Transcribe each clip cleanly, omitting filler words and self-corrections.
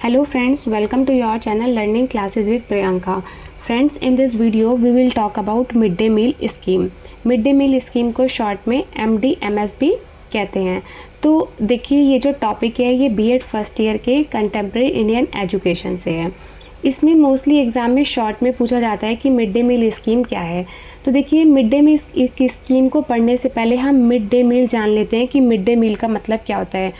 Hello friends, welcome to your channel Learning Classes with Priyanka. Friends, in this video we will talk about mid day meal scheme. Mid day meal scheme को short में MDMS भी कहते हैं. तो देखिए, ये जो topic है ये बीएड फर्स्ट ईयर के कंटेम्प्रेरी इंडियन एजुकेशन से है. इसमें मोस्टली एग्ज़ाम में शॉर्ट में पूछा जाता है कि मिड डे मील स्कीम क्या है. तो देखिए, मिड डे मील स्कीम को पढ़ने से पहले हम मिड डे मील जान लेते हैं कि मिड डे मील का मतलब क्या होता है.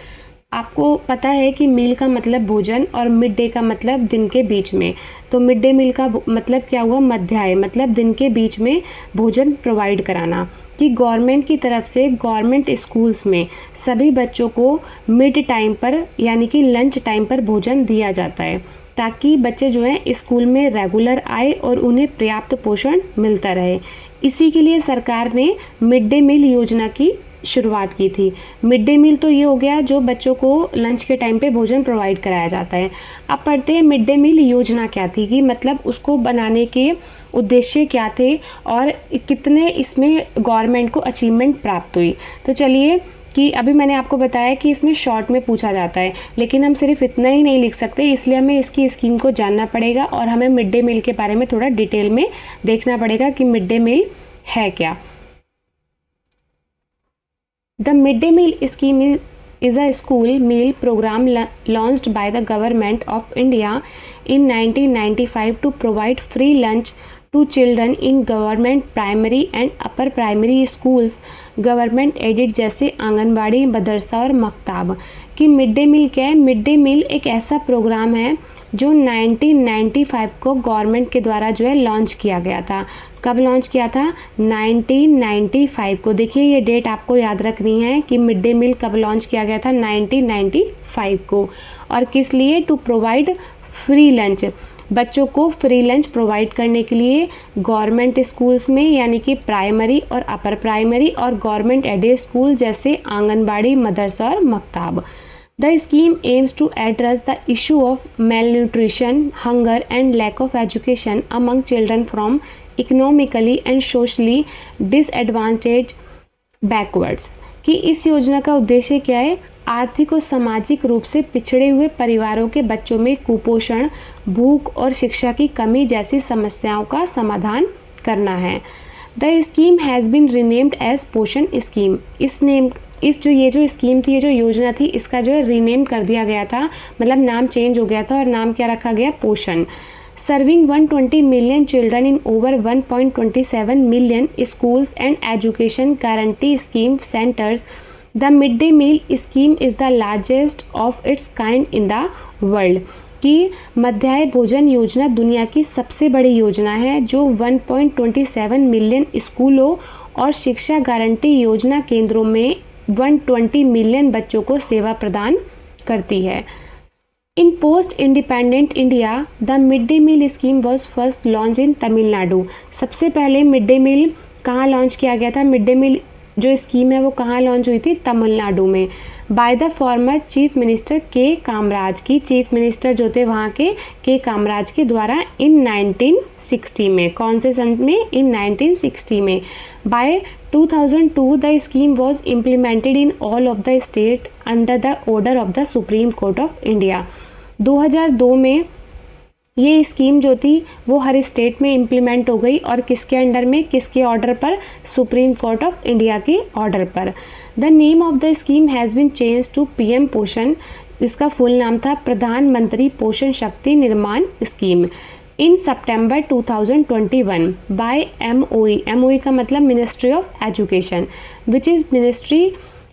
आपको पता है कि मील का मतलब भोजन और मिड डे का मतलब दिन के बीच में. तो मिड डे मील का मतलब क्या हुआ? मध्याह्न, मतलब दिन के बीच में भोजन प्रोवाइड कराना. कि गवर्नमेंट की तरफ से गवर्नमेंट स्कूल्स में सभी बच्चों को मिड टाइम पर यानी कि लंच टाइम पर भोजन दिया जाता है, ताकि बच्चे जो हैं स्कूल में रेगुलर आए और उन्हें पर्याप्त पोषण मिलता रहे. इसी के लिए सरकार ने मिड डे मील योजना की शुरुआत की थी. मिड डे मील तो ये हो गया जो बच्चों को लंच के टाइम पे भोजन प्रोवाइड कराया जाता है. अब पढ़ते हैं मिड डे मील योजना क्या थी, कि मतलब उसको बनाने के उद्देश्य क्या थे और कितने इसमें गवर्नमेंट को अचीवमेंट प्राप्त हुई. तो चलिए, कि अभी मैंने आपको बताया कि इसमें शॉर्ट में पूछा जाता है, लेकिन हम सिर्फ इतना ही नहीं लिख सकते, इसलिए हमें इसकी स्कीम को जानना पड़ेगा और हमें मिड डे मील के बारे में थोड़ा डिटेल में देखना पड़ेगा कि मिड डे मील है क्या. The midday meal scheme is a school meal program launched by the government of India in 1995 to provide free lunch to children in government primary and upper primary schools, government aided जैसे आंगनबाड़ी, मदरसा और मकताब. कि mid day मील क्या है? Mid day मील एक ऐसा programme है जो 1995 को गवर्नमेंट के द्वारा जो है लॉन्च किया गया था. कब लॉन्च किया था? 1995 को. देखिए, ये डेट आपको याद रखनी है कि मिड डे मील कब लॉन्च किया गया था? 1995 को. और किस लिए? टू प्रोवाइड फ्री लंच, बच्चों को फ्री लंच प्रोवाइड करने के लिए गवर्नमेंट स्कूल्स में यानी कि प्राइमरी और अपर प्राइमरी और गवर्नमेंट एडेड स्कूल जैसे आंगनबाड़ी, मदरसा और मकताब. The scheme aims to address the issue of malnutrition, hunger and lack of education among children from economically and socially disadvantaged backwards. कि इस योजना का उद्देश्य क्या है? आर्थिक और सामाजिक रूप से पिछड़े हुए परिवारों के बच्चों में कुपोषण, भूख और शिक्षा की कमी जैसी समस्याओं का समाधान करना है. The scheme has been renamed as Poshan scheme. ये जो स्कीम थी, ये जो योजना थी, इसका जो है रीनेम कर दिया गया था, मतलब नाम चेंज हो गया था और नाम क्या रखा गया? पोषण. Serving 120 million children in over 1.27 million schools and education guarantee scheme centers, the midday meal scheme is the largest of its kind in the world. कि मध्याह्न भोजन योजना दुनिया की सबसे बड़ी योजना है जो 1.27 मिलियन स्कूलों और शिक्षा गारंटी योजना केंद्रों में 120 मिलियन बच्चों को सेवा प्रदान करती है. In post-independent India, the midday meal scheme was first launched in Tamil Nadu. सबसे पहले मिड डे मील कहाँ लॉन्च किया गया था? मिड डे मील जो स्कीम है वो कहाँ लॉन्च हुई थी? तमिलनाडु में. By the former chief minister के कामराज. की चीफ मिनिस्टर जो थे वहाँ के कामराज के द्वारा इन 1960 में. कौन से सन में? इन 1960 में. By 2002 the scheme was implemented in all of the state under the order of the supreme court of India. 2002 में ये स्कीम जो थी वो हर स्टेट में इम्प्लीमेंट हो गई. और किसके अंडर में? किसके ऑर्डर पर? सुप्रीम कोर्ट ऑफ इंडिया के ऑर्डर पर. The name of the scheme has been change to PM Poshan. इसका फुल नाम था Pradhan Mantri Poshan Shakti Nirman scheme. In September 2021 by MOE का मतलब ministry of education, which is ministry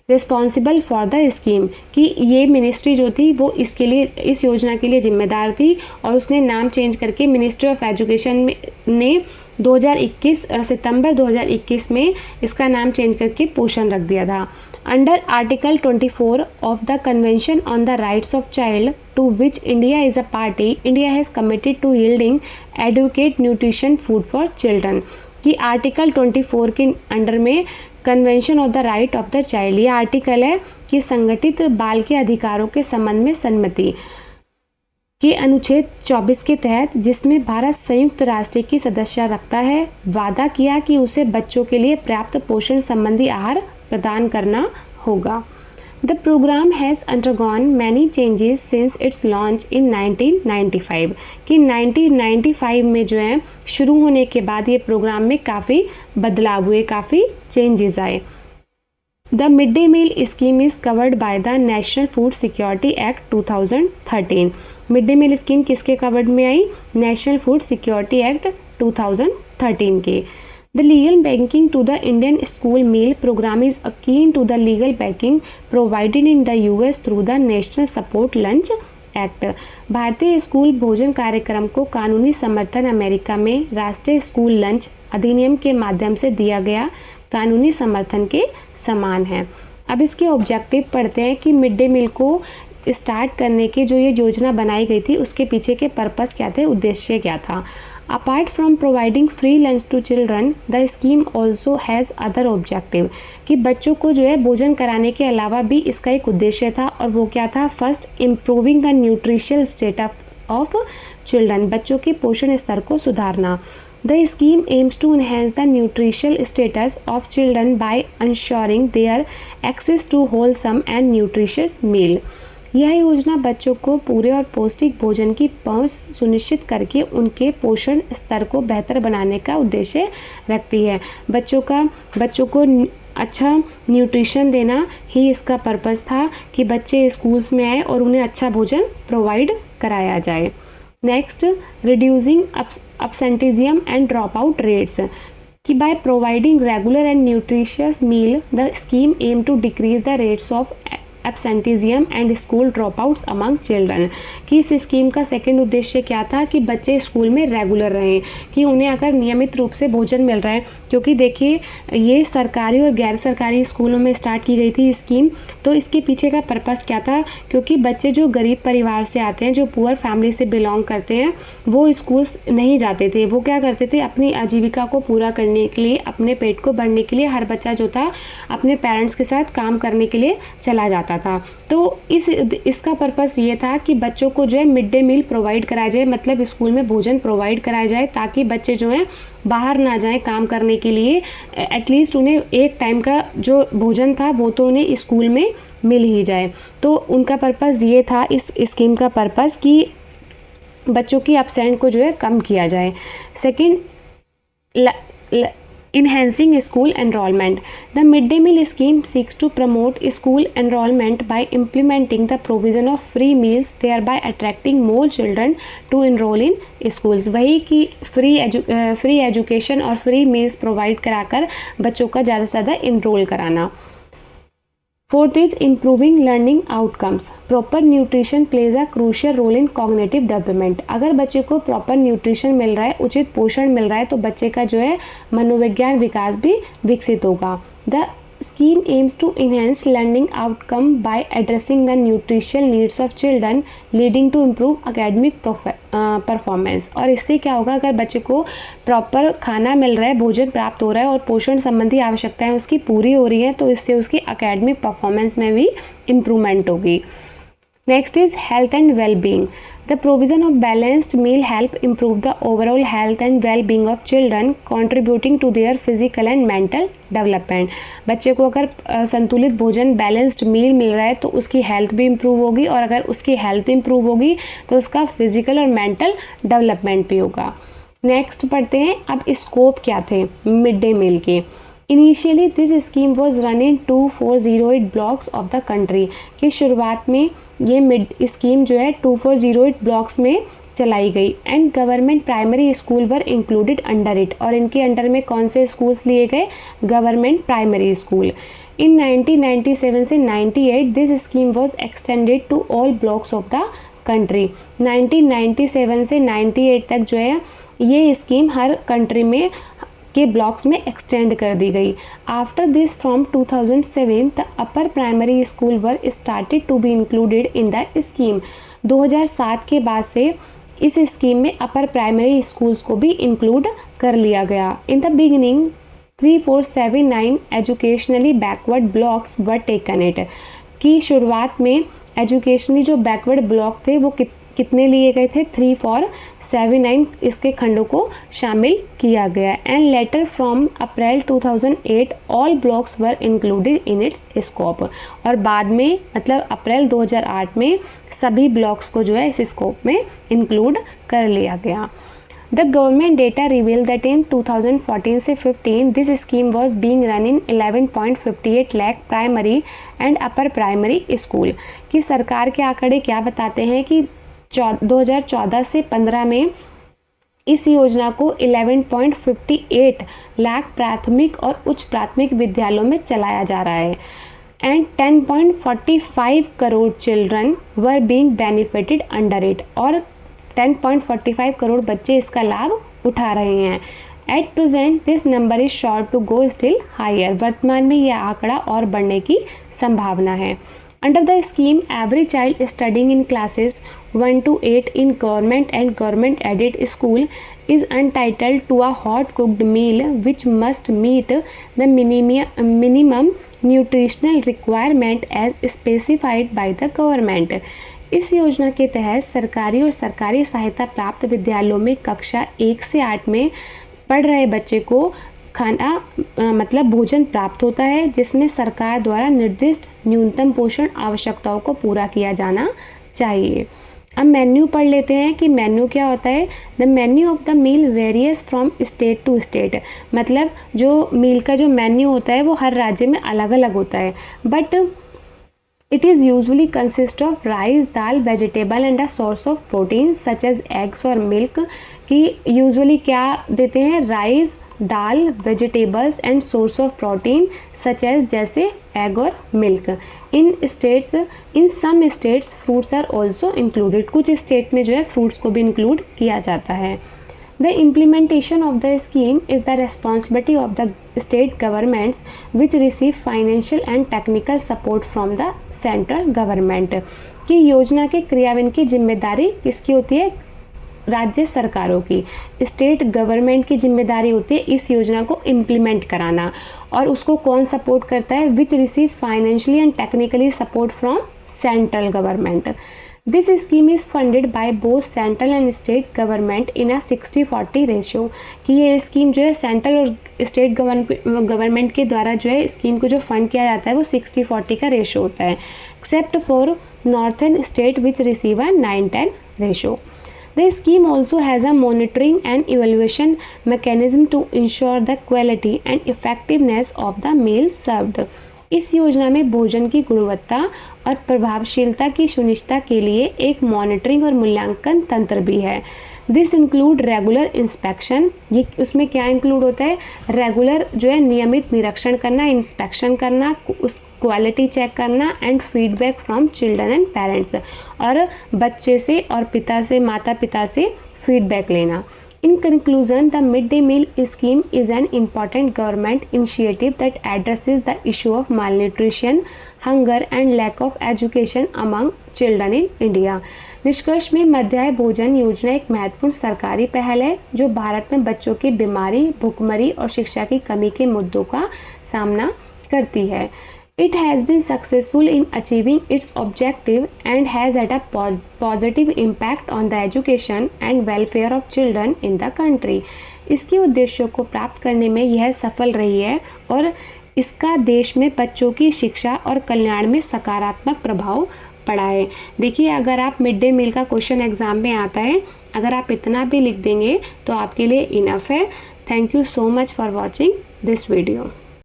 responsible for the scheme. कि ये मिनिस्ट्री जो थी वो इसके लिए, इस योजना के लिए जिम्मेदार थी, और उसने नाम चेंज करके मिनिस्ट्री ऑफ एजुकेशन ने 2021 सितंबर 2021 में इसका नाम चेंज करके पोषण रख दिया था. Under article 24 of the convention on the rights of child to which India is a party, India has committed to yielding adequate nutrition food for children. कि आर्टिकल 24 के अंडर में convention of the right of the child, ये article है कि संगठित बाल के अधिकारों के संबंध में सम्मति के अनुच्छेद 24 के तहत, जिसमें भारत संयुक्त राष्ट्र की सदस्य रखता है, वादा किया कि उसे बच्चों के लिए पर्याप्त पोषण संबंधी आहार प्रदान करना होगा. The program has undergone many changes since its launch in 1995 कि 1995 में जो है शुरू होने के बाद ये प्रोग्राम में काफ़ी बदलाव हुए, काफ़ी चेंजेस आए। The midday meal scheme is covered by the National Food Security Act 2013। Mid day meal scheme किसके कवर्ड में आई? नेशनल फूड सिक्योरिटी एक्ट 2013 के। The legal backing to the Indian school meal program is akin to the legal backing provided in the US through the National Support Lunch Act। भारतीय school भोजन कार्यक्रम को कानूनी समर्थन America में राष्ट्रीय school lunch अधिनियम के माध्यम से दिया गया कानूनी समर्थन के समान है। अब इसके ऑब्जेक्टिव पढ़ते हैं कि मिड डे मील को स्टार्ट करने की जो ये योजना बनाई गई थी उसके पीछे के पर्पस क्या थे, उद्देश्य क्या था। Apart from providing free lunch to children the scheme also has other objective कि बच्चों को जो है भोजन कराने के अलावा भी इसका एक उद्देश्य था और वो क्या था? First, improving the nutritional status of children, बच्चों के पोषण स्तर को सुधारना। The scheme aims to enhance the nutritional status of children by ensuring their access to wholesome and nutritious meal। यह योजना बच्चों को पूरे और पौष्टिक भोजन की पहुंच सुनिश्चित करके उनके पोषण स्तर को बेहतर बनाने का उद्देश्य रखती है। बच्चों को अच्छा न्यूट्रिशन देना ही इसका पर्पस था कि बच्चे स्कूल्स में आए और उन्हें अच्छा भोजन प्रोवाइड कराया जाए। Next, reducing absenteeism and dropout rates कि by providing regular and nutritious meal the scheme aim to decrease the rates of absenteeism and school dropouts among children कि इस स्कीम का सेकंड उद्देश्य क्या था कि बच्चे स्कूल में रेगुलर रहें, कि उन्हें अगर नियमित रूप से भोजन मिल रहा है, क्योंकि देखिए ये सरकारी और गैर सरकारी स्कूलों में स्टार्ट की गई थी स्कीम। तो इसके पीछे का पर्पस क्या था? क्योंकि बच्चे जो गरीब परिवार से आते हैं, जो पुअर फैमिली से बिलोंग करते हैं, वो स्कूल्स नहीं जाते थे। वो क्या करते थे? अपनी आजीविका को पूरा करने के लिए, अपने पेट को भरने के लिए हर बच्चा जो था अपने पेरेंट्स के साथ काम करने के लिए चला जाता था। तो इसका पर्पस ये था कि बच्चों को जो है मिड डे मील प्रोवाइड कराया जाए, मतलब स्कूल में भोजन प्रोवाइड कराया जाए, ताकि बच्चे जो हैं बाहर ना जाएं काम करने के लिए। एटलीस्ट उन्हें एक टाइम का जो भोजन था वो तो उन्हें स्कूल में मिल ही जाए। तो उनका पर्पस ये था, इस स्कीम का पर्पस, कि बच्चों की एब्सेंट को जो है कम किया जाए। Second, enhancing school enrollment. The midday meal scheme seeks to promote school enrollment by implementing the provision of free meals, thereby attracting more children to enroll in schools। वही कि फ्री एजुकेशन और free meals provide कराकर बच्चों का ज़्यादा से ज़्यादा enrol कराना। Fourth is improving learning outcomes. Proper nutrition plays a crucial role in cognitive development. अगर बच्चे को प्रॉपर न्यूट्रिशन मिल रहा है, उचित पोषण मिल रहा है, तो बच्चे का जो है मनोविज्ञान विकास भी विकसित होगा। The scheme aims to enhance learning outcome by addressing the nutritional needs of children leading to improve academic performance। और इससे क्या होगा? अगर बच्चे को प्रॉपर खाना मिल रहा है, भोजन प्राप्त हो रहा है और पोषण संबंधी आवश्यकताएं उसकी पूरी हो रही हैं, तो इससे उसकी एकेडमिक परफॉर्मेंस में भी इम्प्रूवमेंट होगी। Next is health and wellbeing. The provision of balanced meal help improve the overall health and well-being of children, contributing to their physical and mental development। बच्चे को अगर संतुलित भोजन, बैलेंस्ड मील मिल रहा है, तो उसकी हेल्थ भी इम्प्रूव होगी, और अगर उसकी हेल्थ इम्प्रूव होगी तो उसका फिजिकल और मेंटल डेवलपमेंट भी होगा। नेक्स्ट पढ़ते हैं अब स्कोप क्या थे मिड डे मील के। Initially this scheme was run in 2408 blocks of the country. कि शुरुआत में ये मिड स्कीम जो है 2408 ब्लॉक्स में चलाई गई। And government primary school were included under it. और इनके अंडर में कौन से स्कूल्स लिए गए? Government primary school. इन 1997 से 98 this scheme was extended to all blocks of the country. 1997 से 98 तक जो है ये स्कीम हर कंट्री में के ब्लॉक्स में एक्सटेंड कर दी गई। After this from 2007 the upper primary school were started to be included in the scheme. 2007 के बाद से इस स्कीम में अपर प्राइमरी स्कूल्स को भी इंक्लूड कर लिया गया। In the beginning 3479 educationally backward blocks were taken it. की शुरुआत में एजुकेशनली जो बैकवर्ड ब्लॉक थे वो कितने लिए गए थे, 3 for 7-9 इसके खंडों को शामिल किया गया। And later from April 2008 all blocks were included in its scope, और बाद में मतलब अप्रैल 2008 में सभी ब्लॉक्स को जो है इस स्कोप में इंक्लूड कर लिया गया। The government data reveal that in 2014 से 15 this scheme was being run in 11.58 lakh primary and upper primary school। कि सरकार के आंकड़े क्या बताते हैं कि 2014 से 15 में इस योजना को 11.58 लाख प्राथमिक और उच्च प्राथमिक विद्यालयों में चलाया जा रहा है। And 10.45 crore children were being benefited under it, और 10.45 करोड़ बच्चे इसका लाभ उठा रहे हैं। At present this number is sure to go still higher, वर्तमान में यह आंकड़ा और बढ़ने की संभावना है। Under the scheme every child studying in classes 1 to 8 in government and government aided school is entitled to a hot cooked meal which must meet the minimum nutritional requirement as specified by the government। इस योजना के तहत सरकारी और सरकारी सहायता प्राप्त विद्यालयों में कक्षा 1 से 8 में पढ़ रहे बच्चे को खाना मतलब भोजन प्राप्त होता है, जिसमें सरकार द्वारा निर्दिष्ट न्यूनतम पोषण आवश्यकताओं को पूरा किया जाना चाहिए। अब मेन्यू पढ़ लेते हैं कि मेन्यू क्या होता है। The menu of the meal varies from state to state, मतलब जो मील का जो मेन्यू होता है वो हर राज्य में अलग अलग होता है, but it is usually consist of rice, dal, vegetable and a source of protein such as eggs और मिल्क। कि यूजुअली क्या देते हैं, rice, dal, vegetables and source of protein such as जैसे एग और milk. In some states fruits are also included, कुछ state में जो है फ्रूट्स को भी इंक्लूड किया जाता है। The implementation of the scheme is the responsibility of the state governments which receive financial and technical support from the central government। कि योजना के क्रियान्वयन की जिम्मेदारी किसकी होती है, राज्य सरकारों की। स्टेट गवर्नमेंट की जिम्मेदारी होती है इस योजना को इम्प्लीमेंट कराना, और उसको कौन सपोर्ट करता है, which receive financially and technically support from central government. This scheme is funded by both central and state government in a 60-40 ratio. कि ये स्कीम जो है सेंट्रल और स्टेट गवर्नमेंट के द्वारा जो है स्कीम को जो फंड किया जाता है वो 60-40 का रेशो होता है, except for northern state which receive a 9-10 ratio. The scheme also has a monitoring and evaluation mechanism to ensure the quality and effectiveness of the meal served। इस योजना में भोजन की गुणवत्ता और प्रभावशीलता की सुनिश्चितता के लिए एक मॉनिटरिंग और मूल्यांकन तंत्र भी है। दिस इंक्लूड रेगुलर इंस्पेक्शन, ये उसमें क्या इंक्लूड होता है, रेगुलर जो है नियमित निरीक्षण करना, इंस्पेक्शन करना, उस क्वालिटी चेक करना and feedback from children and parents, और बच्चे से और पिता से, माता पिता से फीडबैक लेना। In conclusion, the midday meal scheme is an important government initiative that addresses the issue of malnutrition, hunger and lack of education among children in India। निष्कर्ष में मध्याह्न भोजन योजना एक महत्वपूर्ण सरकारी पहल है जो भारत में बच्चों की बीमारी, भुखमरी और शिक्षा की कमी के मुद्दों का सामना करती है। It has been successful in achieving its objective and has had a positive impact on the education and welfare of children in the country। इसके उद्देश्यों को प्राप्त करने में यह सफल रही है और इसका देश में बच्चों की शिक्षा और कल्याण में सकारात्मक प्रभाव पड़ा है। देखिए, अगर आप मिड डे मील का क्वेश्चन एग्जाम में आता है, अगर आप इतना भी लिख देंगे तो आपके लिए इनफ है। Thank you so much for watching this video.